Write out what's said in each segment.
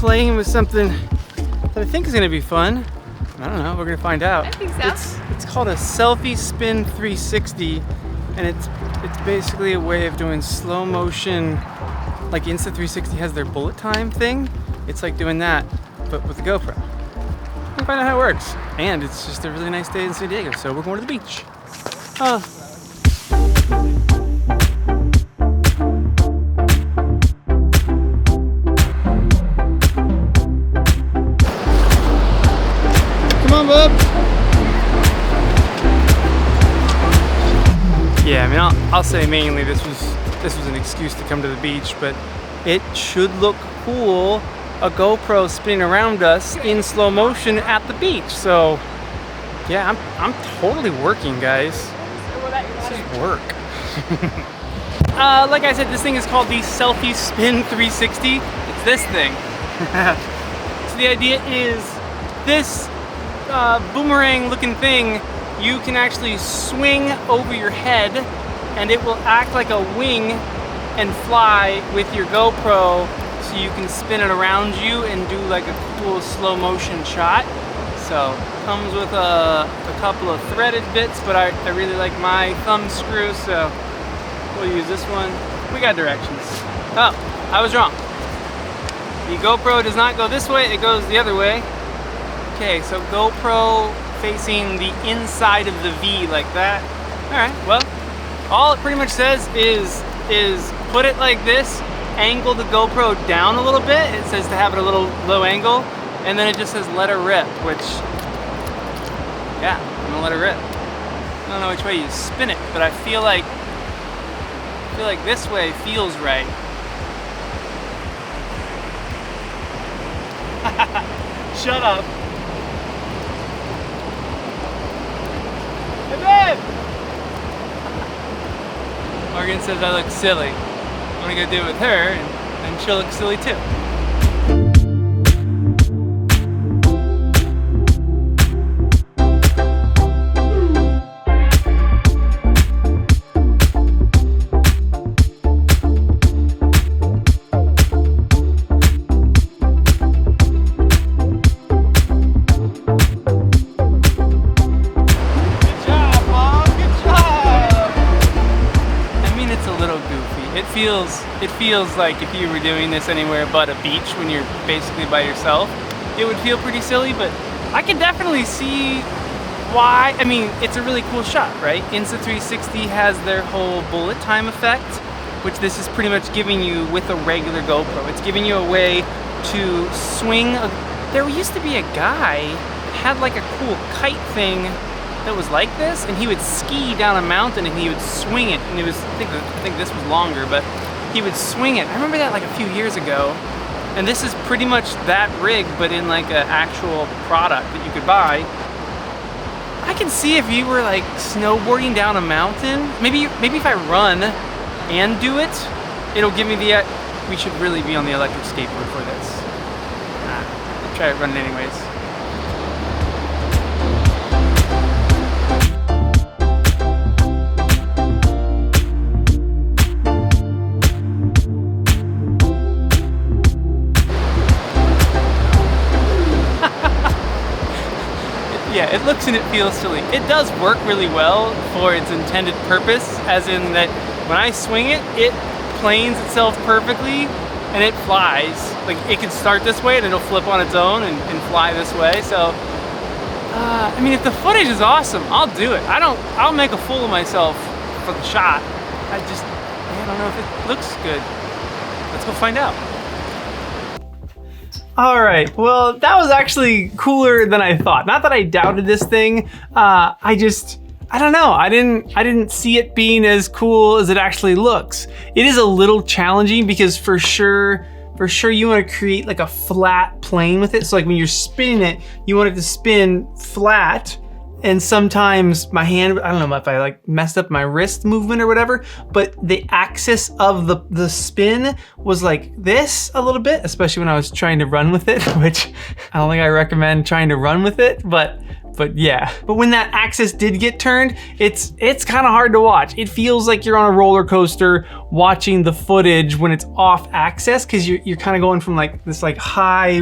playing with something that I think is gonna be fun. I don't know, we're gonna find out. I think so. It's called a selfie spin 360, and it's basically a way of doing slow motion, like Insta360 has their bullet time thing. It's like doing that, but with a GoPro. We'll find out how it works. And it's just a really nice day in San Diego, so we're going to the beach. Come on, bub. Yeah, I mean, I'll say mainly this was an excuse to come to the beach, but it should look cool. A GoPro spinning around us in slow motion at the beach. So, yeah, I'm totally working, guys. This is work. Like I said, this thing is called the Selfie Spin 360. It's this thing. So the idea is this boomerang looking thing, you can actually swing over your head and it will act like a wing and fly with your GoPro, so you can spin it around you and do like a cool slow motion shot. So comes with a couple of threaded bits, but I really like my thumb screw, so we'll use this one. We got directions. Oh, I was wrong. The GoPro does not go this way, it goes the other way. Okay, so GoPro facing the inside of the V like that. All right, well, all it pretty much says is put it like this, angle the GoPro down a little bit. It says to have it a little low angle, and then it just says let her rip, which, yeah, I'm gonna let her rip. I don't know which way you spin it, but I feel like this way feels right. Shut up. Hey, babe! Morgan says I look silly. I'm gonna go do it with her, and she'll look silly too. It feels like if you were doing this anywhere but a beach when you're basically by yourself, it would feel pretty silly, but I can definitely see why. I mean, it's a really cool shot, right? Insta360 has their whole bullet time effect, which this is pretty much giving you with a regular GoPro. It's giving you a way to swing. There used to be a guy that had like a cool kite thing that was like this, and he would ski down a mountain and he would swing it, and it was, I think this was longer, but he would swing it. I remember that like a few years ago, and this is pretty much that rig, but in like an actual product that you could buy. I can see if you were like snowboarding down a mountain, maybe if I run and do it, it'll give me the, we should really be on the electric skateboard for this. I'll try it running anyways. Yeah, it looks and it feels silly. It does work really well for its intended purpose, as in that when I swing it, it planes itself perfectly and it flies. Like, it can start this way and it'll flip on its own and fly this way. So, I mean, if the footage is awesome, I'll do it. I'll make a fool of myself for the shot. I don't know if it looks good. Let's go find out. All right, well, that was actually cooler than I thought. Not that I doubted this thing. I don't know. I didn't see it being as cool as it actually looks. It is a little challenging because for sure you want to create like a flat plane with it. So like when you're spinning it, you want it to spin flat. and sometimes my hand, I don't know if I like messed up my wrist movement or whatever, but the axis of the spin was like this a little bit, especially when I was trying to run with it, which I don't think I recommend trying to run with it, but yeah. But when that axis did get turned, it's kind of hard to watch. It feels like you're on a roller coaster watching the footage when it's off axis, because you're kind of going from like this like high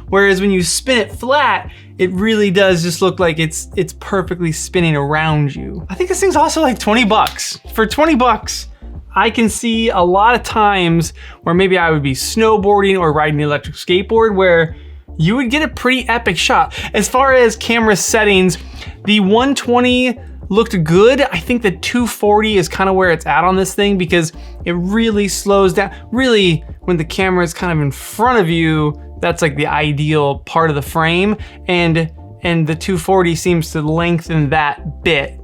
whereas when you spin it flat, it really does just look like it's perfectly spinning around you. I think this thing's also like 20 bucks. For 20 bucks, I can see a lot of times where maybe I would be snowboarding or riding the electric skateboard where you would get a pretty epic shot. As far as camera settings, the 120 looked good. I think the 240 is kind of where it's at on this thing because it really slows down. Really, when the camera is kind of in front of you, that's like the ideal part of the frame. And the 240 seems to lengthen that bit.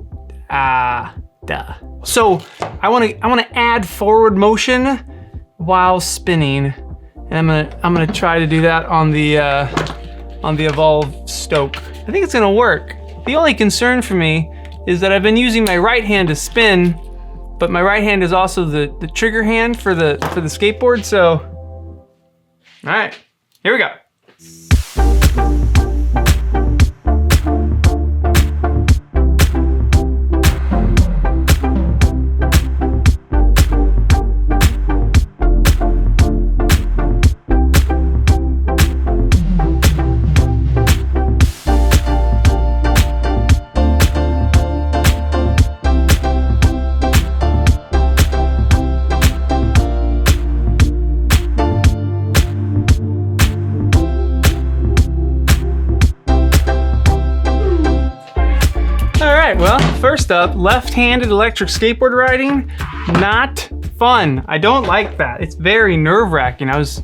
So I wanna add forward motion while spinning. And I'm gonna try to do that on the Evolve Stoke. I think it's gonna work. The only concern for me is that I've been using my right hand to spin, but my right hand is also the trigger hand for the skateboard. So, all right, here we go. Well, first up, left-handed electric skateboard riding, not fun. I don't like that. It's very nerve-wracking. I was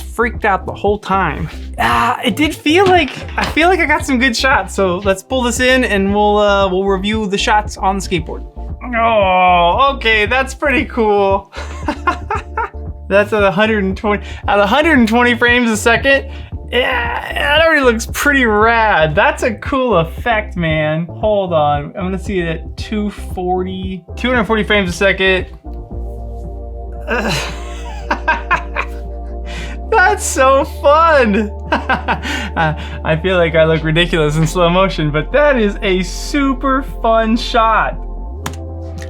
freaked out the whole time. It did feel like, I got some good shots. So let's pull this in and we'll review the shots on the skateboard. Oh, okay, that's pretty cool. That's at 120 frames a second. Yeah, that already looks pretty rad. That's a cool effect, man. Hold on, I'm gonna see it at 240 frames a second. That's so fun. I feel like I look ridiculous in slow motion, but that is a super fun shot.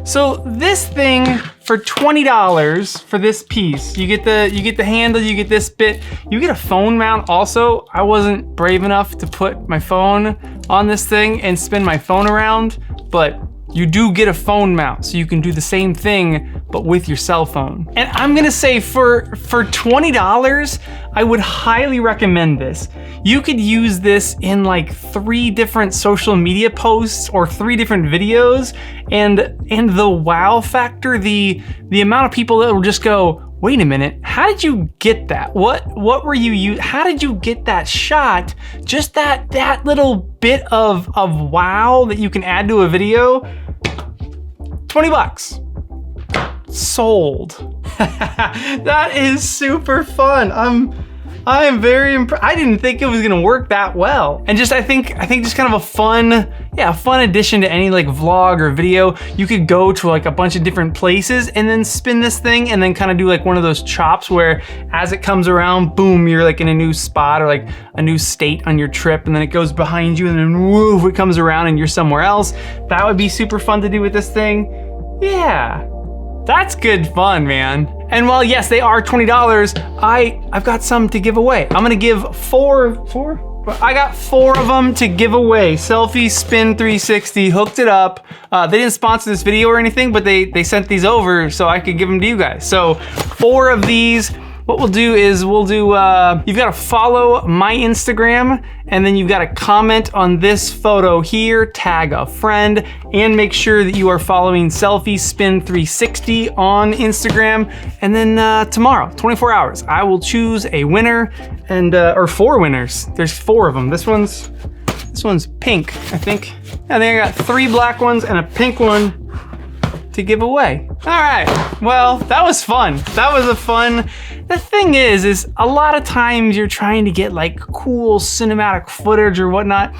So this thing, for $20 for this piece, you get the handle, you get this bit, you get a phone mount also. I wasn't brave enough to put my phone on this thing and spin my phone around, but you do get a phone mount, so you can do the same thing, but with your cell phone. And I'm gonna say for $20, I would highly recommend this. You could use this in like 3 different social media posts or 3 different videos, and the wow factor, the amount of people that will just go, wait a minute, how did you get that? What were you how did you get that shot? Just that little bit of wow that you can add to a video. 20 bucks. Sold. That is super fun. I am very impressed. I didn't think it was gonna work that well. And I think just kind of a fun addition to any like vlog or video. You could go to like a bunch of different places and then spin this thing and then kind of do like one of those chops where as it comes around, boom, you're like in a new spot or like a new state on your trip, and then it goes behind you and then woof, it comes around and you're somewhere else. That would be super fun to do with this thing. Yeah, that's good fun, man. And while yes, they are $20, I've got some to give away. I'm gonna give I got 4 of them to give away. Selfie Spin 360, hooked it up. They didn't sponsor this video or anything, but they sent these over so I could give them to you guys. So 4 of these. What we'll do is you've got to follow my Instagram, and then you've got to comment on this photo here, tag a friend, and make sure that you are following Selfie Spin 360 on Instagram. And then tomorrow, 24 hours, I will choose a winner, and or 4 winners. There's 4 of them. This one's pink, I think. I think I got 3 black ones and a pink one to give away. All right, well, that was fun. That was a fun The thing is a lot of times you're trying to get like cool cinematic footage or whatnot,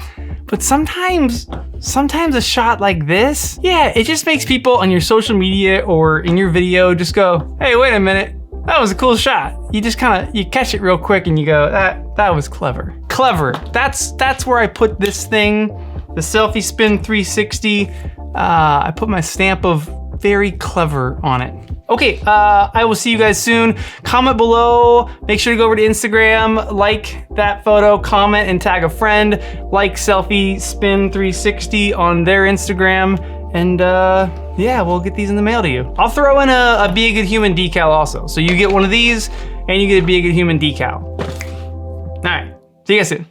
but sometimes a shot like this, yeah, it just makes people on your social media or in your video just go, hey, wait a minute, that was a cool shot. You just you catch it real quick and you go, that was clever. Clever, that's where I put this thing, the Selfie Spin 360. I put my stamp of very clever on it. Okay, I will see you guys soon. Comment below, make sure to go over to Instagram, like that photo, comment and tag a friend, like Selfie Spin 360 on their Instagram, and yeah, we'll get these in the mail to you. I'll throw in a Be a Good Human decal also. So you get one of these, and you get a Be a Good Human decal. All right, see you guys soon.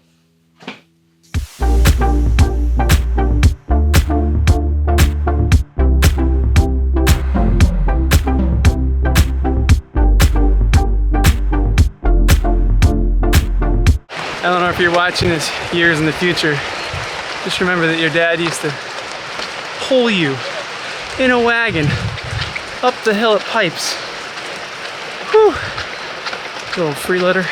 I don't know if you're watching this years in the future. Just remember that your dad used to pull you in a wagon up the hill at Pipes. Whew. Little freeletter.